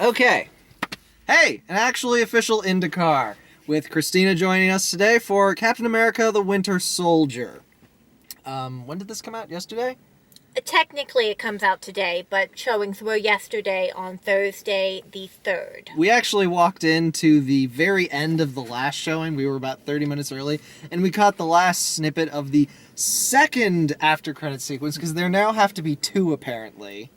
Okay. Hey, an actually official IndyCar with Christina joining us today for Captain America: The Winter Soldier. When did this come out? Yesterday? Technically, it comes out today, but showings were yesterday on Thursday the 3rd. We actually walked into the very end of the last showing. We were about 30 minutes early, and we caught the last snippet of the second after-credit sequence, because there now have to be two, apparently.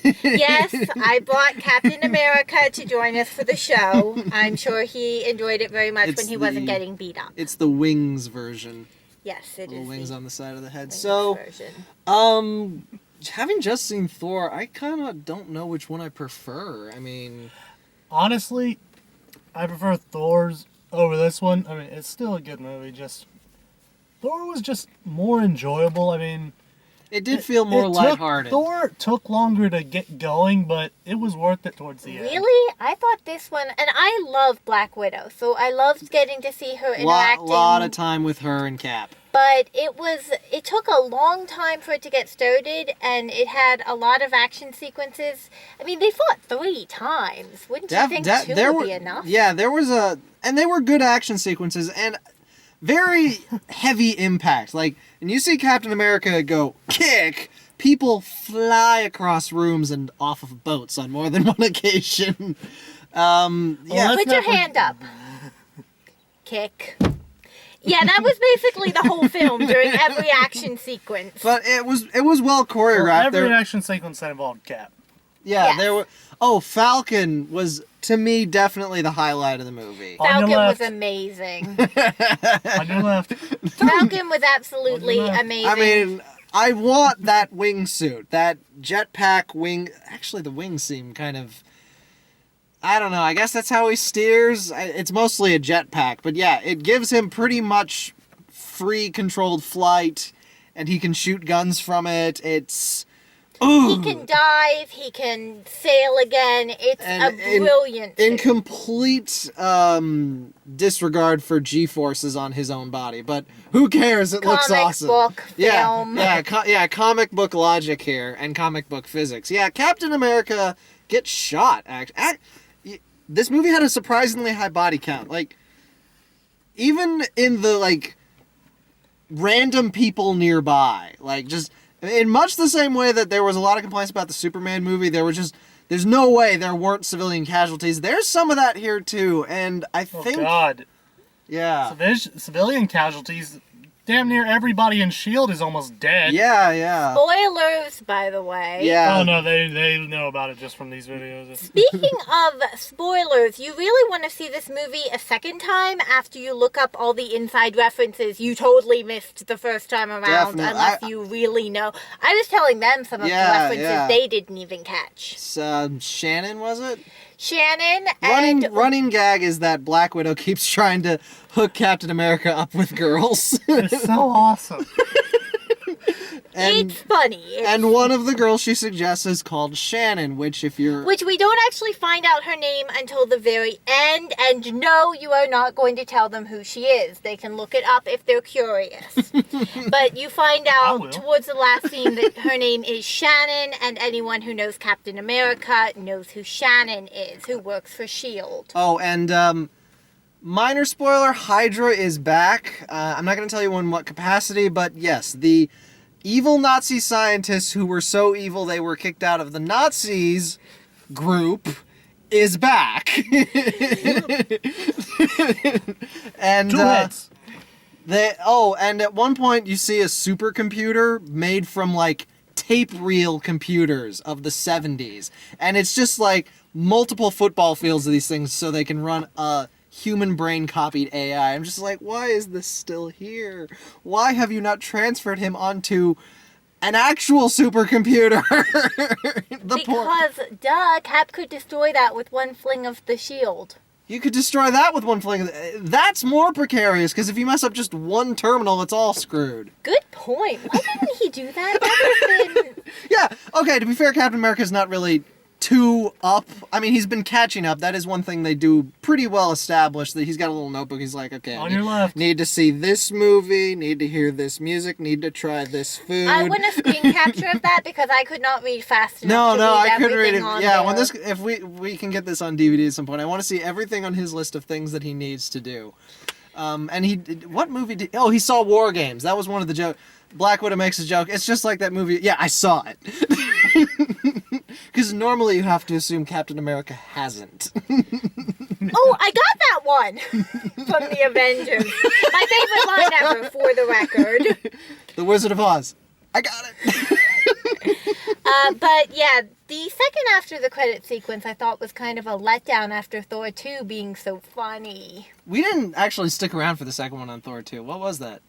Yes, I brought Captain America to join us for the show. I'm sure he enjoyed it very much when he wasn't getting beat up. It's the wings version. Yes, it Little is. wings on the side of the head. Wings So, version. having just seen Thor, I kind of don't know which one I prefer. I mean, Honestly, I prefer Thor's over this one. I mean, it's still a good movie. Just Thor was just more enjoyable. I mean, it did feel more lighthearted. Thor took longer to get going, but it was worth it towards the end. Really? I thought this one, and I love Black Widow, so I loved getting to see her interacting. Lot of time with her and Cap. But it took a long time for it to get started, and it had a lot of action sequences. I mean, they fought 3 times. Wouldn't you think 2 would be enough? Yeah, and they were good action sequences, and very heavy impact. Like, and you see Captain America go, kick, people fly across rooms and off of boats on more than one occasion. Yeah. Put your hand up. Kick. Yeah, that was basically the whole film during every action sequence. But it was well choreographed. Well, every action sequence that involved Cap. Yeah, Yes. there were. Oh, Falcon was, to me, definitely the highlight of the movie. On Falcon your was left. amazing. On your left. Falcon was absolutely amazing. I mean, I want that wingsuit, that jetpack wing. Actually, the wings seem kind of. I don't know. I guess that's how he steers. It's mostly a jetpack, but yeah, it gives him pretty much free controlled flight, and he can shoot guns from it. It's. Ooh. He can dive, he can sail again. It's a brilliant in suit. complete disregard for G-forces on his own body, but who cares? It looks awesome. Comic book film. Yeah, comic book logic here and comic book physics. Yeah, Captain America gets shot. This movie had a surprisingly high body count. Like, even in the random people nearby, just. In much the same way that there was a lot of complaints about the Superman movie, there's no way there weren't civilian casualties. There's some of that here too, and I think... Oh, God. Yeah. Civilian casualties. Damn near everybody in S.H.I.E.L.D. is almost dead. Yeah. Spoilers, by the way. Yeah. Oh, no, they know about it just from these videos. Speaking of spoilers, you really want to see this movie a second time after you look up all the inside references you totally missed the first time around, Definitely. unless you really know. I was telling them some of the references they didn't even catch. Shannon, was it? Shannon and... Running gag is that Black Widow keeps trying to hook Captain America up with girls. It's so awesome. It's funny. And one of the girls she suggests is called Shannon, which we don't actually find out her name until the very end, and no, you are not going to tell them who she is. They can look it up if they're curious. But you find out towards the last scene that her name is Shannon, and anyone who knows Captain America knows who Shannon is, who works for S.H.I.E.L.D. Oh, and minor spoiler, Hydra is back. I'm not going to tell you in what capacity, but yes, the evil Nazi scientists who were so evil they were kicked out of the Nazis group is back. And Two hits. And at one point you see a supercomputer made from tape reel computers of the 70s, and it's just multiple football fields of these things so they can run a human brain copied AI. I'm just like, why is this still here? Why have you not transferred him onto an actual supercomputer? Cap could destroy that with one fling of the shield. You could destroy that with one fling. That's more precarious, because if you mess up just one terminal, it's all screwed. Good point. Why didn't he do that? That would have been... Yeah, okay, to be fair, Captain America's not really too up. I mean, he's been catching up. That is one thing they do pretty well established, that he's got a little notebook. He's like, okay, On your left. Need to see this movie, need to hear this music, need to try this food. I want a screen capture of that because I could not read fast enough. No, to read I couldn't read it. everything on Yeah, there. when this, if we can get this on DVD at some point, I want to see everything on his list of things that he needs to do. And what movie did? Oh, he saw War Games. That was one of the jokes. Black Widow makes a joke. It's just like that movie. Yeah, I saw it. Because normally you have to assume Captain America hasn't. Oh, I got that one from the Avengers. My favorite line ever, for the record. The Wizard of Oz. I got it. But yeah, the second after the credit sequence I thought was kind of a letdown after Thor 2 being so funny. We didn't actually stick around for the second one on Thor 2. What was that?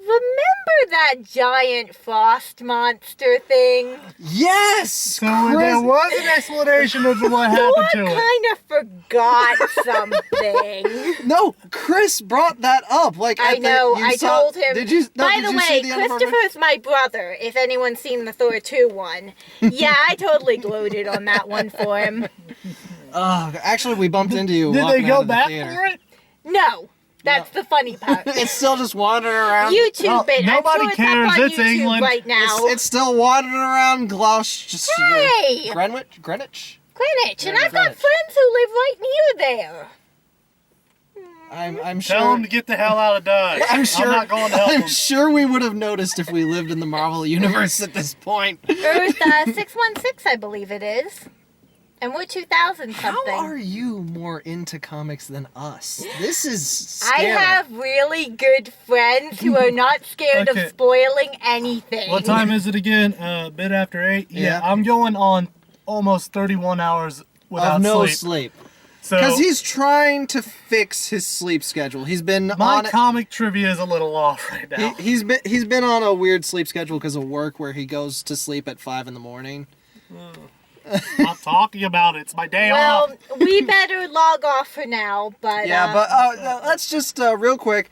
Remember that giant frost monster thing? Yes! So there was an explanation of what happened to Thor it. kind of forgot something. No, Chris brought that up. Like I know, I told him. Did you? No, By did the you way, see the end of our- Christopher's my brother, if anyone's seen the Thor 2 one. Yeah, I totally gloated on that one for him. Actually, we bumped into you. Did they walking out go of the back theater. for it? No, that's the funny part. It's still just wandering around. YouTube Well, it. nobody I'm sure cares. It's up on It's YouTube England. right now. It's still wandering around Gloucester. Hey! Greenwich? Greenwich, and Yeah, I've got Greenwich. friends who live right near there. I'm sure. Tell them to get the hell out of Dodge. I'm sure. I'm not going to help I'm them. sure we would have noticed if we lived in the Marvel universe at this point. Earth 616, I believe it is. And we're 2000 something. How are you more into comics than us? This is I scary. have really good friends who are not scared Okay. of spoiling anything. What time is it again? A bit after 8? Yeah. I'm going on almost 31 hours without of no sleep. sleep. So Because he's trying to fix his sleep schedule. He's been my on it. comic trivia is a little off right now. He's been on a weird sleep schedule because of work, where he goes to sleep at 5 in the morning. Stop talking about it. It's my day well, off. we better log off for now, but... Yeah, but let's just real quick.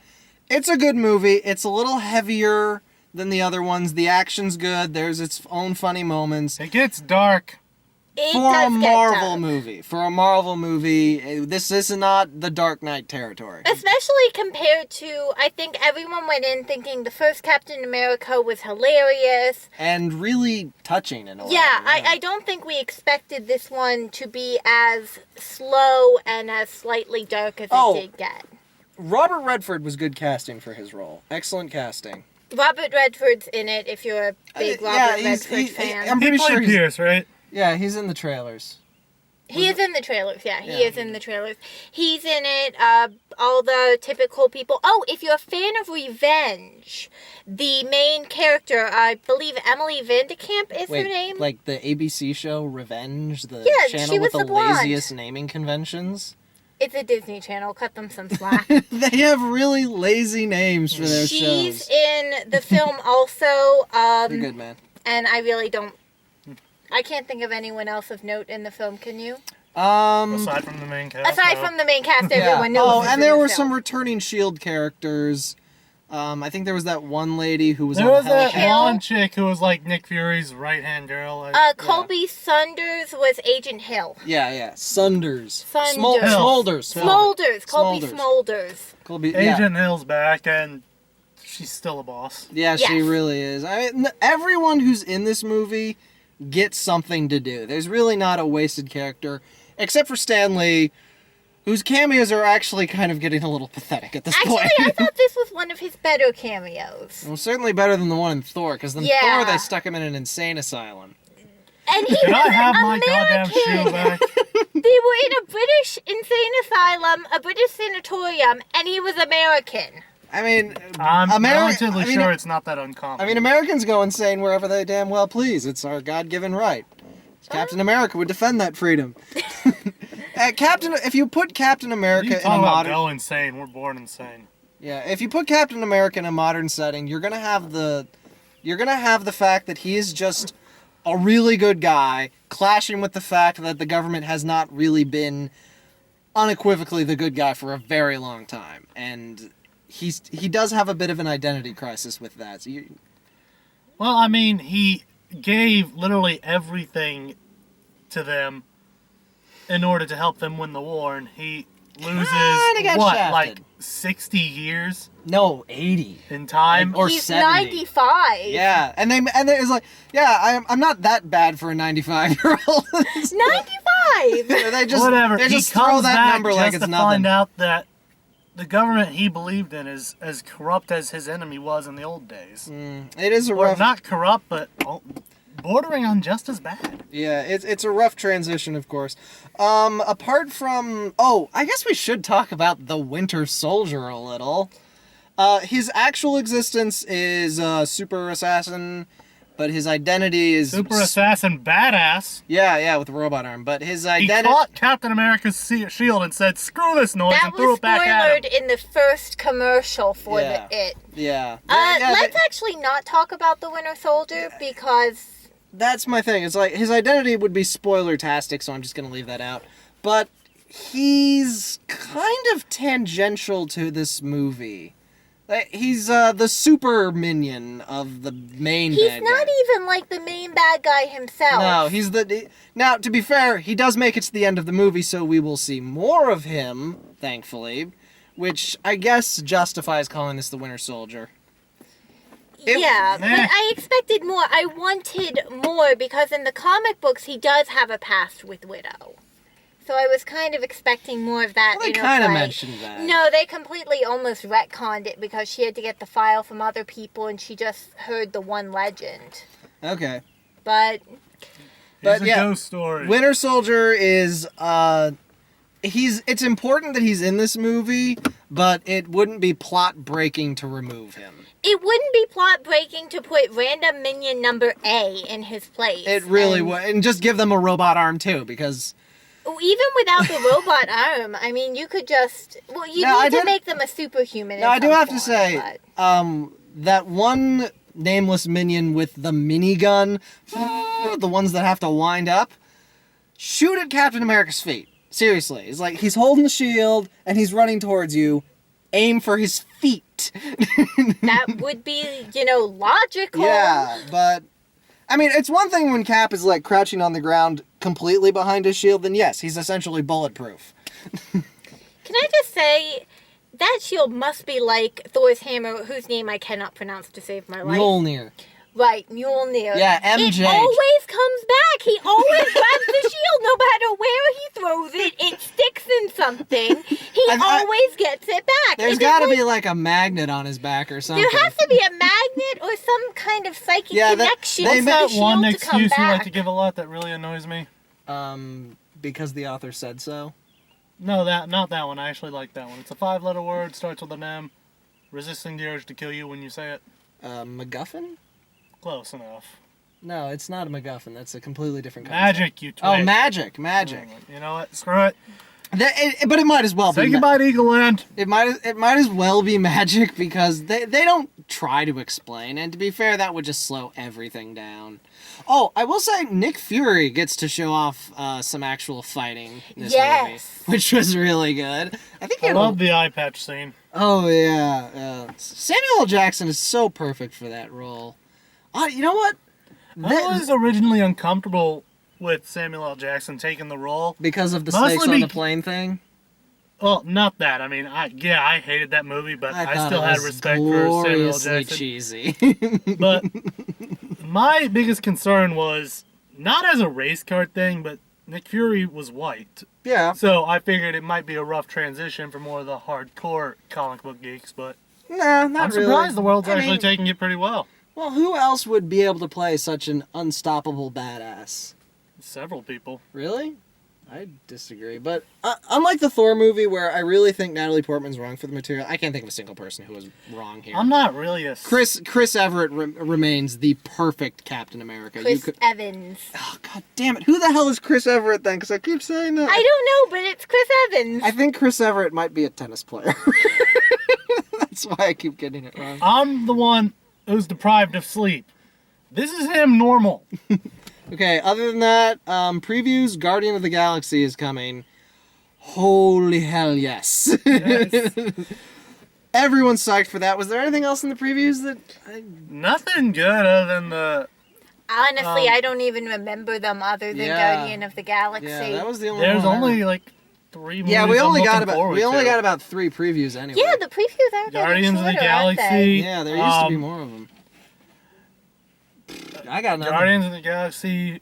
It's a good movie. It's a little heavier than the other ones. The action's good. There's its own funny moments. It gets dark. it For a does get Marvel dark. movie, this is not the Dark Knight territory. Especially compared to, I think everyone went in thinking the first Captain America was hilarious. And really touching in a way. Yeah, I don't think we expected this one to be as slow and as slightly dark as Oh. it did get. Robert Redford was good casting for his role. Excellent casting. Robert Redford's in it, if you're a big Robert Redford fan. I'm pretty He played sure Pierce, right? Yeah, he's in the trailers. He is in the trailers, yeah. He Yeah. is in the trailers. He's in it, all the typical people. Oh, if you're a fan of Revenge, the main character, I believe Emily Vandekamp is her name. Like the ABC show Revenge, the Yeah, she channel with was the the blonde. laziest naming conventions? It's a Disney Channel, cut them some slack. They have really lazy names for their She's shows. in the film also, You're good, man. and I really don't... I can't think of anyone else of note in the film, can you? Aside from the main cast. Aside no. from the main cast, everyone knows. Oh, is and in there the were film. some returning S.H.I.E.L.D. characters. I think there was that one lady who was There on was the that helicopter. blonde chick who was like Nick Fury's right-hand girl. Colby Saunders was Agent Hill. Yeah. Sunders. Sunders. Smolders. Smolders. Colby Smolders. Colby, yeah. Agent Hill's back, and she's still a boss. Yeah, she Yes. really is. I mean, everyone who's in this movie gets something to do. There's really not a wasted character, except for Stan Lee, whose cameos are actually kind of getting a little pathetic at this Actually, point. I thought this was one of his better cameos. Well, certainly better than the one in Thor, because in Yeah. Thor they stuck him in an insane asylum. And he Can was I have my goddamn American. shoe back? They were in a British insane asylum, a British sanatorium, and he was American. I mean, I'm relatively sure it's not that uncommon. I mean, Americans go insane wherever they damn well please. It's our God-given right. Captain America would defend that freedom. If you put Captain you America in a talk about modern, go insane. We're born insane. yeah, if you put Captain America in a modern setting, you're gonna have the fact that he is just a really good guy, clashing with the fact that the government has not really been unequivocally the good guy for a very long time, and he does have a bit of an identity crisis with that. So Well, I mean, he gave literally everything to them in order to help them win the war, and he loses, got shafted. like 60 years No, 80. in time? Or He's 70. 95. Yeah, and it's like, yeah, I'm not that bad for a 95-year-old. 95! They just Whatever. They He just throw comes that back number just like it's to nothing. find out that the government he believed in is as corrupt as his enemy was in the old days. It is a Or rough. not corrupt, but bordering on just as bad. Yeah, it's a rough transition, of course. Apart from, I guess we should talk about the Winter Soldier a little. His actual existence is super assassin, but his identity is Super assassin badass. Yeah, with a robot arm. But his He identity. caught Captain America's shield and said, "Screw this noise," That and threw was it back at spoiled him. in the first commercial for Yeah. it. Yeah. Let's actually not talk about the Winter Soldier because That's my thing. It's like his identity would be spoiler-tastic, so I'm just gonna leave that out. But he's kind of tangential to this movie. Like, he's the super minion of the main he's bad not guy. even like the main bad guy himself. No, he's now, to be fair, he does make it to the end of the movie, so we will see more of him, thankfully, which I guess justifies calling this the Winter Soldier. Yeah, but Eh. I expected more. I wanted more because in the comic books he does have a past with Widow. So I was kind of expecting more of that. Well, they in her kind of play. mentioned that. No, they completely almost retconned it because she had to get the file from other people and she just heard the one legend. Okay. But It's a yeah, ghost story. Winter Soldier is it's important that he's in this movie, but it wouldn't be plot breaking to remove him. it wouldn't be plot breaking to put random minion number A in his place. It really And would, and just give them a robot arm too, because even without the robot arm, I mean, you could just you Now, I need to did- make them a superhuman. now in I do some have to form, say, but- that one nameless minion with the minigun, the ones that have to wind up, shoot at Captain America's feet. Seriously, it's like he's holding the shield and he's running towards you. Aim for his feet. that would be, logical. Yeah, but I mean, it's one thing when Cap is like crouching on the ground completely behind his shield, then yes, he's essentially bulletproof. Can I just say, that shield must be like Thor's hammer, whose name I cannot pronounce to save my life. Mjolnir. Right, Mjolnir. Yeah, MJ. It always comes back. He always grabs the shield, no matter where he throws it. It sticks in something. He always gets it back. There's got to be like a magnet on his back or something. There has to be a magnet or some kind of psychic connection they for met the What's that shield one to come excuse you like back. to give a lot that really annoys me? Because the author said so. No, not that one. I actually like that one. It's a 5-letter word, starts with an M. Resisting the urge to kill you when you say it. MacGuffin? Close enough. No, it's not a MacGuffin. That's a completely different concept. Magic, you twit. Oh, magic. You know what? Screw it. But it might as well Say be. goodbye to Eagle Land. It might as well be magic because they don't try to explain, and to be fair, that would just slow everything down. Oh, I will say Nick Fury gets to show off some actual fighting in this movie, which was really good. I think I love the eye patch scene. Oh yeah, Samuel L. Jackson is so perfect for that role. You know what? I was originally uncomfortable with Samuel L. Jackson taking the role. Because of the Mostly snakes on the plane thing? Well, not that. I mean, I hated that movie, but I thought still it had was respect for Samuel L. gloriously Jackson. cheesy. But my biggest concern was not as a race card thing, but Nick Fury was white. Yeah. So I figured it might be a rough transition for more of the hardcore comic book geeks, but Nah, not I'm really. surprised the world's I actually mean, taking it pretty well. Well, who else would be able to play such an unstoppable badass? Several people. Really? I disagree. But unlike the Thor movie, where I really think Natalie Portman's wrong for the material, I can't think of a single person who was wrong here. I'm not really a... Chris Everett remains the perfect Captain America. Chris Evans. Oh, God damn it. Who the hell is Chris Everett then? Because I keep saying that. I don't know, but it's Chris Evans. I think Chris Everett might be a tennis player. That's why I keep getting it wrong. I'm the one who's deprived of sleep. This is him normal. Okay, other than that, previews, Guardian of the Galaxy is coming. Holy hell, yes. Yes. Everyone's psyched for that. Was there anything else in the previews that... Nothing good other than the Honestly, I don't even remember them other than Guardian of the Galaxy. Yeah, that was the only There's one. only like 3 movies. Yeah, we only got about about 3 previews anyway. Yeah, the previews are Guardians of the shorter, aren't they? Galaxy. Yeah, there used to be more of them. I got nothing. Guardians of the Galaxy.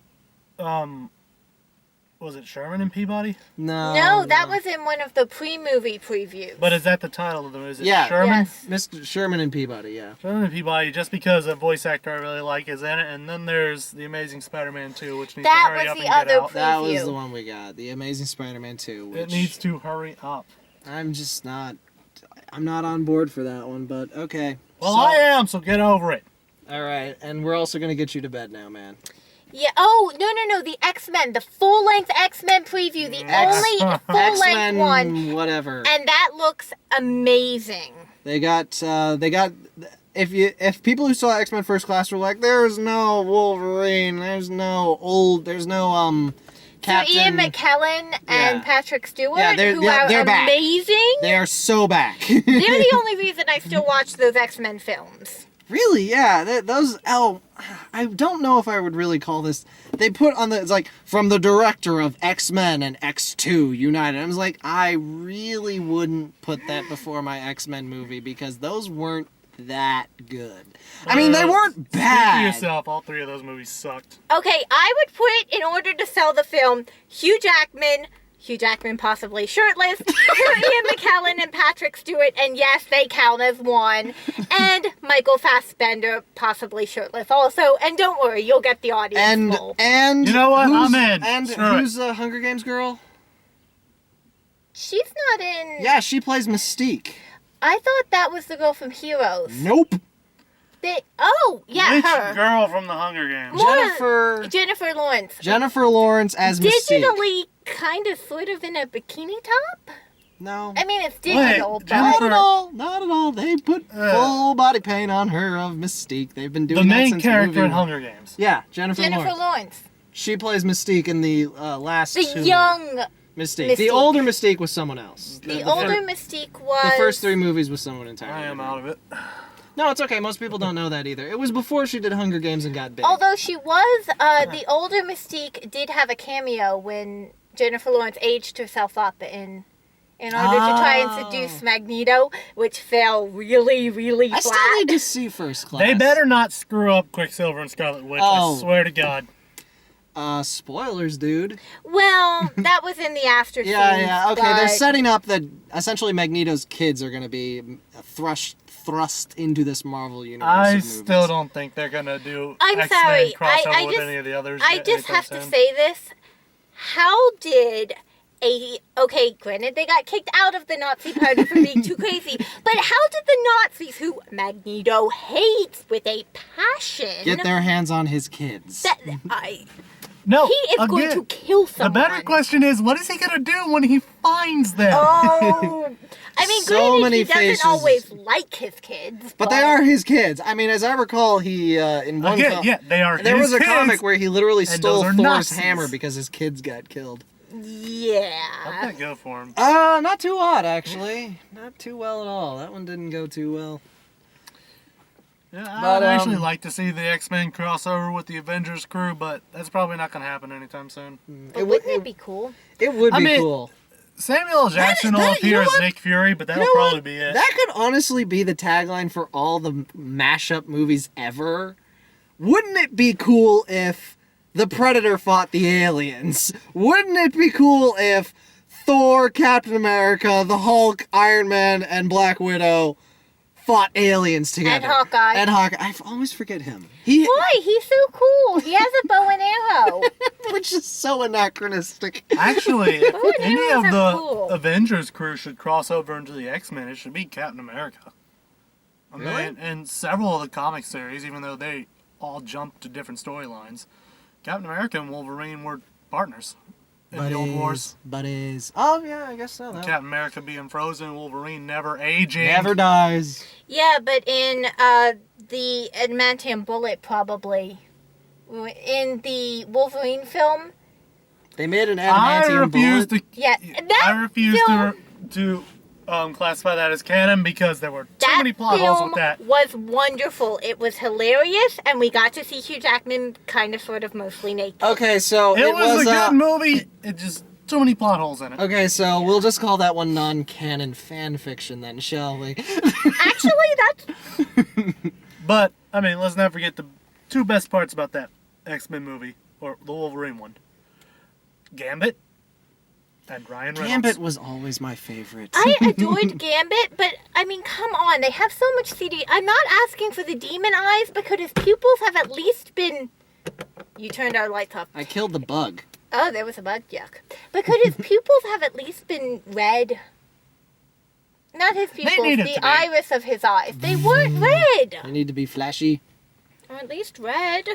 Was it Sherman and Peabody? No, that was in one of the pre-movie previews. But is that the title of the movie? Is it Yeah. Sherman? Yes. Mr. Sherman and Peabody, yeah. Sherman and Peabody, just because a voice actor I really like is in it, and then there's The Amazing Spider-Man 2, which needs to That hurry was up the and get other out. That was Preview. the one we got. The Amazing Spider-Man 2. Which It needs to hurry up. I'm just not... I'm not on board for that one, but okay. Well, I am, so get over it. Alright, and we're also going to get you to bed now, man. Yeah. Oh no! The X-Men, the full-length X-Men preview, the only full-length X-Men, one, whatever. and that looks amazing. They got... If people who saw X-Men First Class were like, there's no Wolverine, there's no Captain... So Ian McKellen and Yeah. Patrick Stewart, they're who are back. amazing. They are so back. They're the only reason I still watch those X-Men films. Really? Yeah. I don't know if I would really call this... They put on it's like, from the director of X-Men and X2 United. I was like, I really wouldn't put that before my X-Men movie because those weren't that good. I mean, they weren't Speak bad. for yourself, all 3 of those movies sucked. Okay, I would put, in order to sell the film, Hugh Jackman possibly shirtless, Ian McKellen and Patrick Stewart, and yes, they count as one, and Michael Fassbender possibly shirtless also, and don't worry, you'll get the audience full. And You know what? who's- I'm in. And Screw who's the Hunger Games girl? She's not in... Yeah, she plays Mystique. I thought that was the girl from Heroes. Nope. Her. Which girl from the Hunger Games? More- Jennifer Lawrence. Jennifer Lawrence as Mystique. Digitally, kind of, sort of in a bikini top? No. I mean, it's digital, Wait, but... Jennifer- Not at all. They put full body paint on her of Mystique. They've been doing The that main since character movie in one. Hunger Games. Yeah, Jennifer Lawrence. Lawrence. She plays Mystique in the last The two. young... Mystique. The older Mystique was someone else. The older Mystique was... The first 3 movies was someone entirely I am different. out of it. No, it's okay. Most people don't know that either. It was before she did Hunger Games and got big. Although she was... the older Mystique did have a cameo when Jennifer Lawrence aged herself up in order to try and seduce Magneto, which fell really, really flat. I still need to see First Class. They better not screw up Quicksilver and Scarlet Witch, Oh. I swear to God. Spoilers, dude. Well, that was in the after scenes. Yeah. Okay, they're but- setting up that essentially Magneto's kids are going to be thrust into this Marvel universe. I of movies. still don't think they're gonna do I'm X-Men sorry. crossover I with just- any of the others. I just anytime have to soon. say this. How did okay, granted they got kicked out of the Nazi party for being too crazy, but how did the Nazis, who Magneto hates with a passion, Get their hands on his kids. No, he is going again, to kill someone. The better question is, what is he gonna do when he finds them? Oh, I mean, So granted, many he doesn't faces. always like his kids, But they are his kids. I mean, as I recall, he in one Again, yeah, they are there his was a kids. comic where he literally and stole those are Thor's Nazis. hammer because his kids got killed. How'd Yeah. that go for him? Not too hot actually. Not too well at all. That one didn't go too well. Yeah, But, I'd actually like to see the X-Men crossover with the Avengers crew, but that's probably not gonna happen anytime soon. But wouldn't it be cool? It would I be mean, cool. Samuel L. Jackson will you appear know as what? Nick Fury, but that'll You know probably what? be it. That could honestly be the tagline for all the mashup movies ever. Wouldn't it be cool if the Predator fought the aliens? Wouldn't it be cool if Thor, Captain America, the Hulk, Iron Man, and Black Widow fought aliens together? And Hawkeye. And Hawkeye. I always forget him. Why? He's so cool. He has a bow and arrow. Which is so anachronistic. Actually, if and any arrows of are the cool. Avengers crew should cross over into the X-Men, it should be Captain America. I Really? mean, in several of the comic series, even though they all jumped to different storylines, Captain America and Wolverine were partners in the old wars. Buddies. Oh, yeah, I guess so. Captain America being frozen, Wolverine never aging. Never dies. Yeah, but in the adamantium bullet, probably. In the Wolverine film, They made an I adamantium refuse bullet. to. yeah, that I refuse film, to classify that as canon because there were too That many plot holes with film that. was wonderful. It was hilarious, and we got to see Hugh Jackman kind of, sort of, mostly naked. Okay, so It was a good movie. It just too many plot holes in it. Okay, so we'll just call that one non-canon fan fiction then, shall we? Actually, that's... But, I mean, let's not forget the two best parts about that X-Men movie, or the Wolverine one. Gambit and Ryan Reynolds. Gambit was always my favorite. I adored Gambit, but, I mean, come on. They have so much CD. I'm not asking for the demon eyes, but could his pupils have at least been... You turned our lights off. I killed the bug. Oh, there was a bug. Yuck. But could his pupils have at least been red? Not his pupils, needed the to be. iris of his eyes. They weren't red. They need to be flashy. Or at least red.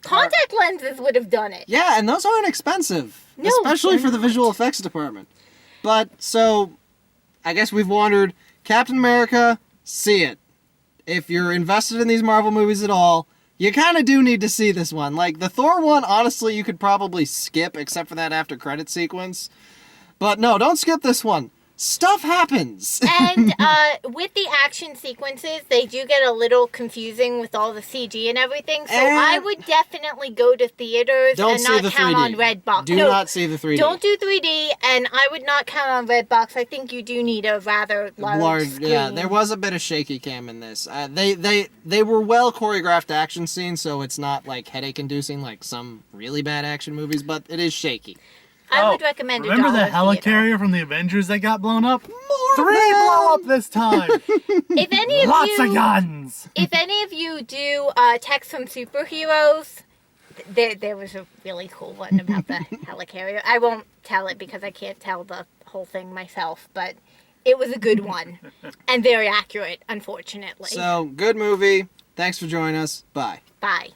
Contact lenses would have done it. Yeah, and those aren't expensive. No, especially they're for the not. visual effects department. But, so, I guess we've wandered. Captain America, see it. If you're invested in these Marvel movies at all, you kind of do need to see this one. Like, the Thor one, honestly, you could probably skip, except for that after-credit sequence. But no, don't skip this one. Stuff happens. And with the action sequences, they do get a little confusing with all the CG and everything. So And I would definitely go to theaters don't and see not the count 3D. on Redbox. Do No, not see the 3D. Don't do 3D, and I would not count on Redbox. I think you do need a rather large screen. Yeah, there was a bit of shaky cam in this. They were well choreographed action scenes, so it's not like headache-inducing like some really bad action movies, but it is shaky. I would recommend Remember the a dollar theater. helicarrier from the Avengers that got blown up? More 3 men! blow up this time. If any of Lots you, of guns. if any of you do text from superheroes, there was a really cool one about the helicarrier. I won't tell it because I can't tell the whole thing myself, but it was a good one and very accurate, unfortunately. So, good movie. Thanks for joining us. Bye. Bye.